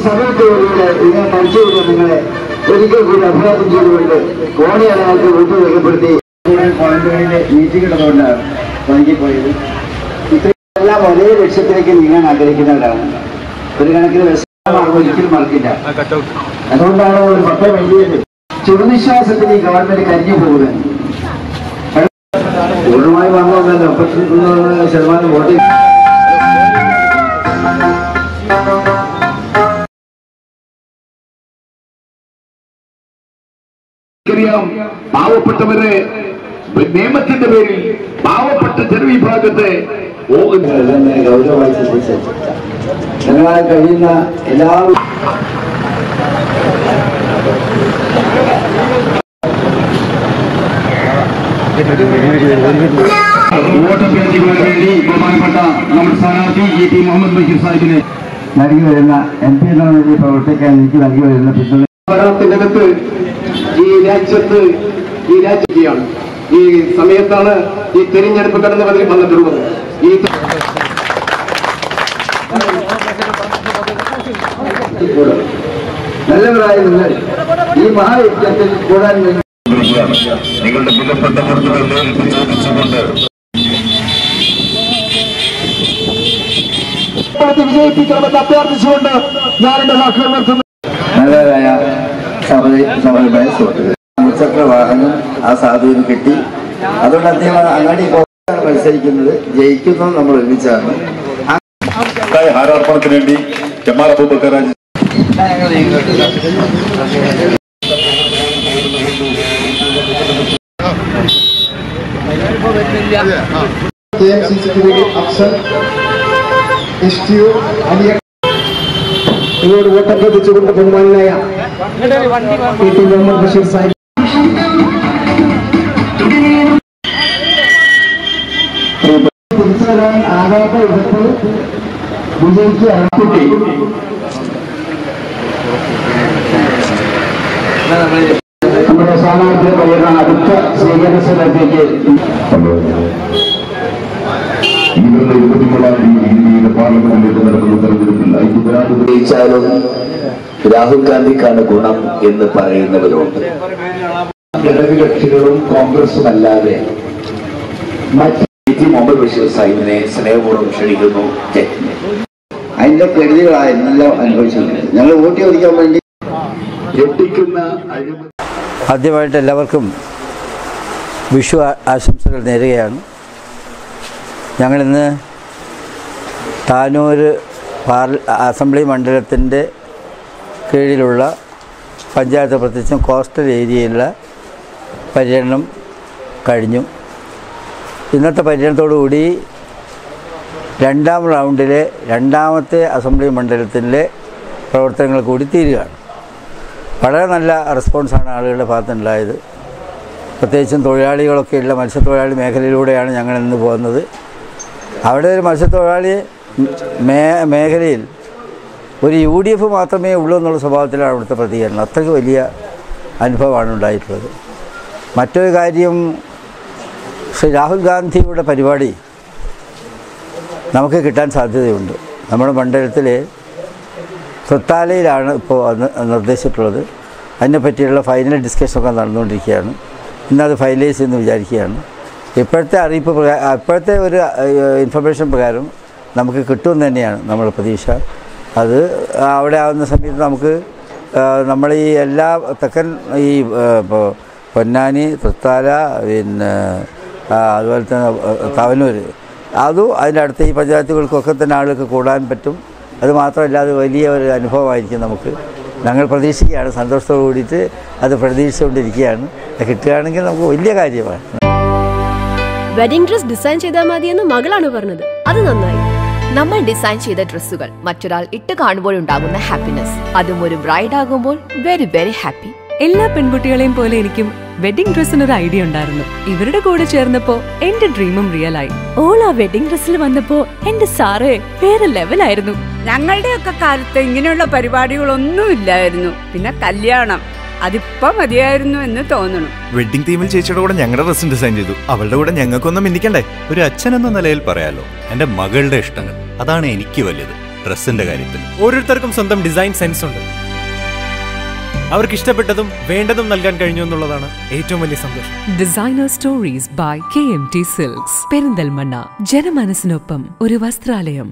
സമയത്തോടുകൂടെ ഇങ്ങനെ മരിച്ചുകൊണ്ട് നിങ്ങളെ ഒരിക്കൽ കൂടി അഭിവാദ്യം ചെയ്തുകൊണ്ട് കോടയാൾക്ക് വോട്ട് രേഖപ്പെടുത്തി കോളേജുകളിലെ മീറ്റിംഗ് ഇടുന്നതുകൊണ്ടാണ് വൈകിപ്പോയത്. ഇത്രയെല്ലാം ഒരേ ലക്ഷ്യത്തിലേക്ക് നീങ്ങാൻ ആഗ്രഹിക്കുന്നവരാണ്. ഒരു കണക്കിന് ഒരിക്കലും മറക്കില്ല. അതുകൊണ്ടാണ് ഒരു പട്ടം എഴുതിയത്. ചുടുനിശ്വാസത്തിൽ ഈ ഗവൺമെന്റ് കരിഞ്ഞു പോകുന്നത്. പൂർണ്ണമായി വന്നതല്ല, 33% വോട്ട്. പാവപ്പെട്ടവരെ നിയമത്തിന്റെ പേരിൽ പാവപ്പെട്ട ജനവിഭാഗത്തെ ഗൗരവമായി ശ്രദ്ധിച്ച ഞങ്ങളാൽ കഴിയുന്ന എല്ലാവരും വോട്ടഭ്യർത്ഥിക്കുവാൻ വേണ്ടി ബഹുമാനപ്പെട്ട നമ്മുടെ സ്ഥാനാർത്ഥി EP മുഹമ്മദ് ബഷീർ സാഹിബിന് നൽകി വരുന്ന MP എന്ന വേണ്ടി പ്രവർത്തിക്കാൻ എനിക്ക് നൽകി വരുന്ന പിന്തുണ ഭരണത്തിനകത്ത് ഈ രാജ്യത്ത് ഈ സമയത്താണ് ഈ തെരഞ്ഞെടുപ്പ് കടന്നു വന്നിട്ടുള്ളത്. ഈ നല്ലവരായ നിങ്ങൾ ഈ മഹായുദ്ധത്തിൽ കൂടാൻ നിങ്ങളുടെ വിലപ്പെട്ട വോട്ടുകൾ ചോദിച്ചുകൊണ്ട് വിജയിപ്പിക്കണമെന്ന് അഭ്യർത്ഥിച്ചുകൊണ്ട് ഞാൻ എന്റെ വാക്കുകൾ നിർത്തുന്നു. നല്ലവരായ സമരമായ സുഹൃത്തുക്കൾ, മുച്ചക്ര വാഹനം ആ സാധുവിന് കിട്ടി. അതുകൊണ്ട് അദ്ദേഹം അങ്ങാടി പോകാൻ മത്സരിക്കുന്നത്. ജയിക്കുന്നത് നമ്മൾ ഒരുമിച്ചാണ്. ഹാരാർപ്പണത്തിന് വേണ്ടി ജമാൽ അബൂബക്കർ നിങ്ങളോട് വോട്ടഭ്യർത്ഥിച്ചുകൊണ്ട് ബഹുമാനായ EP മുഹമ്മദ് ബഷീർ സാഹിബ് തിരിച്ചുവരാൻ ആകാത്ത വിധത്തിൽ വിജയിക്കുകയാണ്. നമ്മുടെ സ്ഥാനാർത്ഥിയെ പറയുന്ന അടുത്ത സ്വീകരണ സ്ഥലത്തേക്ക് ജയിച്ചാലും രാഹുൽ ഗാന്ധിക്കാണ് ഗുണം എന്ന് പറയുന്നവരുണ്ട്. ഘടകകക്ഷികളും കോൺഗ്രസും അല്ലാതെ EP മുഹമ്മദ് ബഷീർ സാഹിബിനെ സ്നേഹപൂർവ്വം ക്ഷണിക്കുന്നു. അതിന്റെ കെടുതികളെല്ലാം അനുഭവിച്ചിട്ടുണ്ട്. ഞങ്ങൾ വോട്ട് ചോദിക്കാൻ വേണ്ടി ആദ്യമായിട്ട് എല്ലാവർക്കും വിഷു ആശംസകൾ നേരുകയാണ്. ഞങ്ങളിന്ന് താനൂർ അസംബ്ലി മണ്ഡലത്തിൻ്റെ കീഴിലുള്ള പഞ്ചായത്ത്, പ്രത്യേകിച്ചും കോസ്റ്റൽ ഏരിയയിലുള്ള പര്യടനം കഴിഞ്ഞു. ഇന്നത്തെ പര്യടനത്തോടുകൂടി രണ്ടാം റൗണ്ടിലെ രണ്ടാമത്തെ അസംബ്ലി മണ്ഡലത്തിലെ പ്രവർത്തനങ്ങൾ കൂടി തീരുകയാണ്. വളരെ നല്ല റെസ്പോൺസാണ് ആളുകളുടെ ഭാഗത്തുണ്ടായത്. പ്രത്യേകിച്ചും തൊഴിലാളികളൊക്കെയുള്ള മത്സ്യത്തൊഴിലാളി മേഖലയിലൂടെയാണ് ഞങ്ങൾ ഇന്ന് പോകുന്നത്. അവിടെ ഒരു മത്സ്യത്തൊഴിലാളി മേഖലയിൽ ഒരു UDF മാത്രമേ ഉള്ളൂ എന്നുള്ള സ്വഭാവത്തിലാണ് അവിടുത്തെ പ്രതികരണം. അത്രയ്ക്ക് വലിയ അനുഭവമാണ് ഉണ്ടായിട്ടുള്ളത്. മറ്റൊരു കാര്യം, ശ്രീ രാഹുൽ ഗാന്ധിയുടെ പരിപാടി നമുക്ക് കിട്ടാൻ സാധ്യതയുണ്ട്. നമ്മുടെ മണ്ഡലത്തിൽ തൃത്താലയിലാണ് ഇപ്പോൾ നിർദ്ദേശിച്ചിട്ടുള്ളത്. അതിനെപ്പറ്റിയുള്ള ഫൈനൽ ഡിസ്കഷനൊക്കെ നടന്നുകൊണ്ടിരിക്കുകയാണ്. ഇന്നത് ഫൈനലൈസ് ചെയ്യുമെന്ന് വിചാരിക്കുകയാണ്. ഇപ്പോഴത്തെ അറിയിപ്പ് ഇപ്പോഴത്തെ ഒരു ഇൻഫർമേഷൻ പ്രകാരം നമുക്ക് കിട്ടുമെന്ന് തന്നെയാണ് നമ്മുടെ പ്രതീക്ഷ. അത് അവിടെ ആവുന്ന സമയത്ത് നമുക്ക് നമ്മൾ ഈ എല്ലാ തെക്കൻ ഈ പൊന്നാനി, തൃത്താല, പിന്നെ അതുപോലെ തന്നെ തവനൂർ, അതും അതിൻ്റെ അടുത്ത ഈ പഞ്ചായത്തുകൾക്കൊക്കെ തന്നെ ആളുകൾക്ക് കൂടാൻ പറ്റും. അത് മാത്രമല്ല, അത് വലിയ ഒരു അനുഭവമായിരിക്കും നമുക്ക്. ഞങ്ങൾ പ്രതീക്ഷിക്കുകയാണ്, സന്തോഷത്തോടു കൂടിയിട്ട് അത് പ്രതീക്ഷിച്ചുകൊണ്ടിരിക്കുകയാണ്. കിട്ടുകയാണെങ്കിൽ നമുക്ക് വലിയ കാര്യമാണ്. വെഡിങ് ഡ്രസ് ഡിസൈൻ ചെയ്താൽ മതിയെന്ന് മകളാണ് പറഞ്ഞത്. അത് നന്നായി. നമ്മൾ ഡിസൈൻ ചെയ്ത ഡ്രസ്സുകൾ മറ്റൊരാൾ ഇട്ട് കാണുമ്പോഴുണ്ടാകുന്ന ഹാപ്പിനെസ്, അതും ഒരു ബ്രൈഡ് ആകുമ്പോൾ വെരി വെരി ഹാപ്പി. എല്ലാ പെൺകുട്ടികളെയും പോലെ എനിക്കും വെഡിങ് ഡ്രസ്സിനൊരു ഐഡിയ ഉണ്ടായിരുന്നു. ഇവരുടെ കൂടെ ചേർന്നപ്പോ എന്റെ ഡ്രീമും റിയൽ ആയി. ഓൾ ആ വെഡിങ് ഡ്രസ്സിൽ വന്നപ്പോ എന്റെ സാറേ വേറെ ലെവലായിരുന്നു. ഞങ്ങളുടെയൊക്കെ കാലത്ത് ഇങ്ങനെയുള്ള പരിപാടികളൊന്നും ഇല്ലായിരുന്നു. പിന്നെ കല്യാണം അതിപ്പോ മതിയായിരുന്നു എന്ന് തോന്നുന്നു. വെഡിങ് തീമിൽ ചേച്ചിയുടെ കൂടെ ഞങ്ങളുടെ ഡ്രസ്സും ഡിസൈൻ ചെയ്തു. അവളുടെ കൂടെ ഞങ്ങൾക്കൊന്നും മിന്നിക്കണ്ടേ? ഒരു അച്ഛൻ എന്ന നിലയിൽ പറയാലോ, എന്റെ മകളുടെ ഇഷ്ടങ്ങൾ അതാണ് എനിക്ക് വലുത്. ഡ്രസ്സിന്റെ കാര്യത്തിൽ. ഓരോരുത്തർക്കും സ്വന്തം ഡിസൈൻ സെൻസ് ഉണ്ട്. അവർക്ക് ഇഷ്ടപ്പെട്ടതും വേണ്ടതും നൽകാൻ കഴിഞ്ഞു എന്നുള്ളതാണ് ഏറ്റവും വലിയ സന്തോഷം. Designer stories by KMT silks, Perinthalmanna. ജനമനസ്സിനൊപ്പം ഒരു വസ്ത്രാലയം.